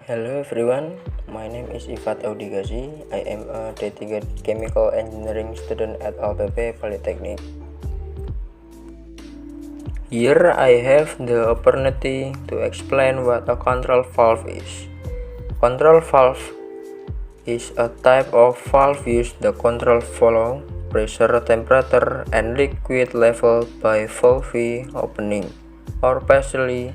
Hello everyone, my name is Ifat Audigasi. I am a D3 Chemical Engineering student at LPP Polytechnic. Here I have the opportunity to explain what a control valve is. Control valve is a type of valve used to control flow, pressure, temperature, and liquid level by valve opening or partially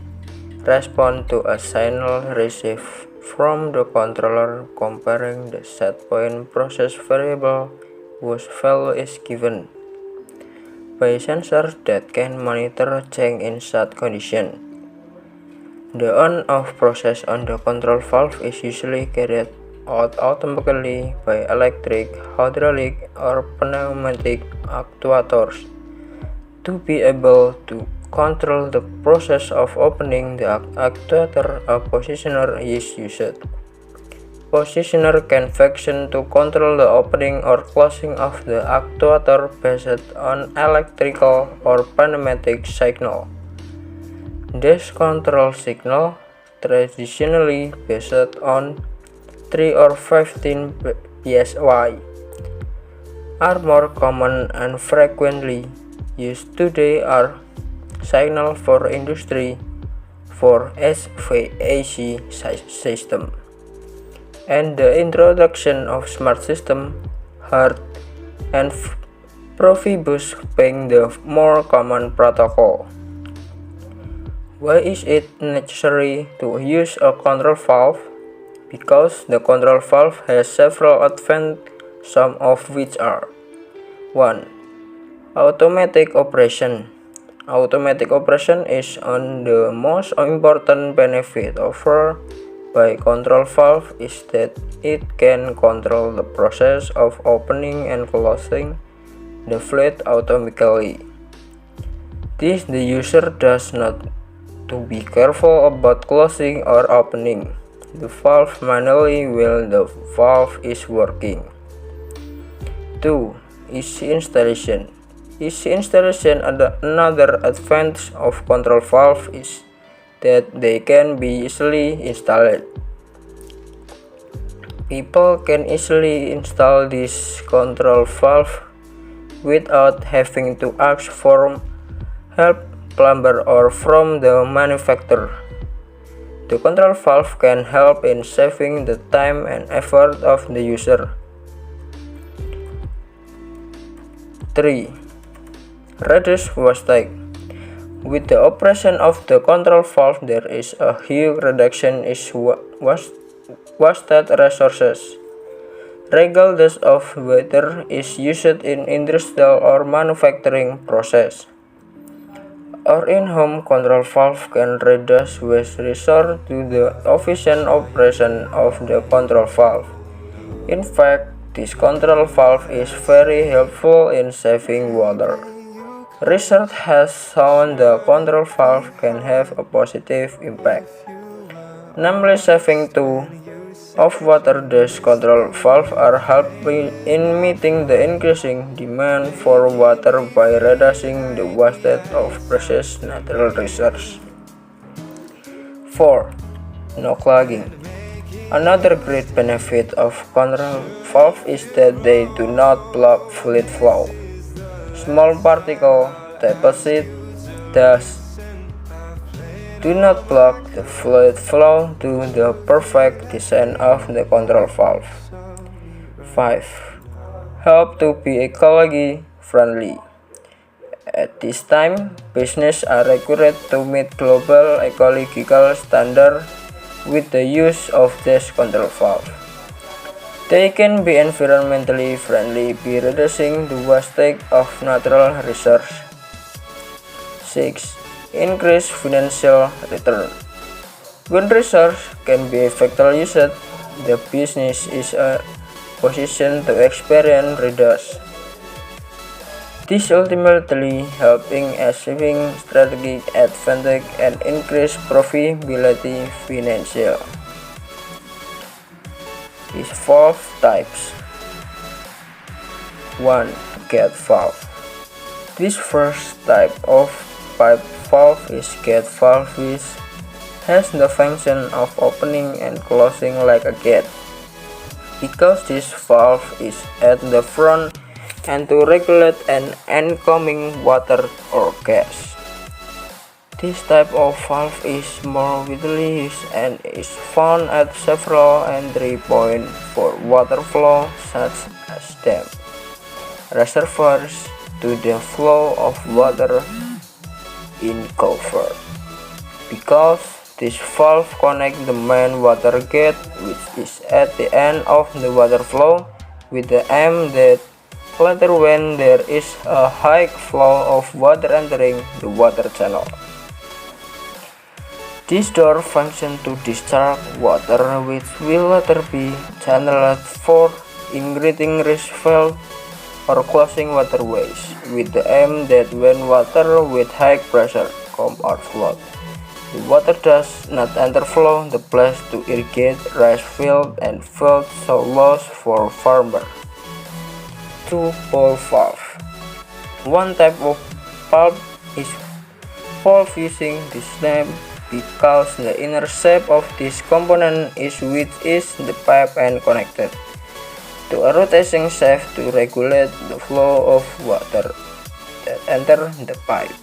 respond to a signal received from the controller comparing the set point process variable whose value is given by sensors that can monitor change in set condition. The on-off process on the control valve is usually carried out automatically by electric, hydraulic, or pneumatic actuators. To be able to control the process of opening the actuator, a positioner is used. Positioner can function to control the opening or closing of the actuator based on electrical or pneumatic signal. This control signal, traditionally based on 3 or 15 psi, are more common and frequently used today are signal for industry for HVAC system, and the introduction of smart system, HART, and Profibus being the more common protocol. Why is it necessary to use a control valve? Because the control valve has several advantages, some of which are: 1. Automatic operation. Automatic operation is on the most important benefit offered by control valve is that it can control the process of opening and closing the fluid automatically. This the user does not to be careful about closing or opening the valve manually while the valve is working. 2. Easy installation. Easy installation. Another advantage of control valve is that they can be easily installed. People can easily install this control valve without having to ask for help plumber or from the manufacturer. The control valve can help in saving the time and effort of the user. 3. Reduce wastage. With the operation of the control valve, there is a huge reduction in wasted resources, regardless of whether it is used in industrial or manufacturing process. Or in-home control valve can reduce waste resort to the efficient operation of the control valve. In fact, this control valve is very helpful in saving water. Research has shown the control valve can have a positive impact, namely saving 2 of water. These control valves are helping in meeting the increasing demand for water by reducing the wastage of precious natural resources. 4. No clogging. Another great benefit of control valve is that they do not block fluid flow. Small particle deposit thus do not block the fluid flow to the perfect design of the control valve. 5. Help to be ecology friendly. At this time, businesses are required to meet global ecological standards with the use of this control valve. They can be environmentally friendly by reducing the wastage of natural resources. 6. Increase financial return. When resources can be effectively used, the business is in a position to experience reduced. This ultimately helping achieving strategic advantage and increase profitability financial. Is valve types. 1. Gate valve. This first type of pipe valve is gate valve, which has the function of opening and closing like a gate. Because this valve is at the front and to regulate an incoming water or gas. This type of valve is more widely used and is found at several entry points for water flow such as dams, reservoirs, to the flow of water in culvert. Because this valve connects the main water gate, which is at the end of the water flow, with the aim that later when there is a high flow of water entering the water channel, this door functions to discharge water which will later be channeled for igniting reservoir or closing waterways, with the aim that when water with high pressure comes out flood, the water does not enter flow the place to irrigate rice field and fields so loss for farmer. 2-pole valve. One type of valve is valve using this name because the inner shape of this component is which is the pipe and connected to a rotating shaft to regulate the flow of water that enter the pipe.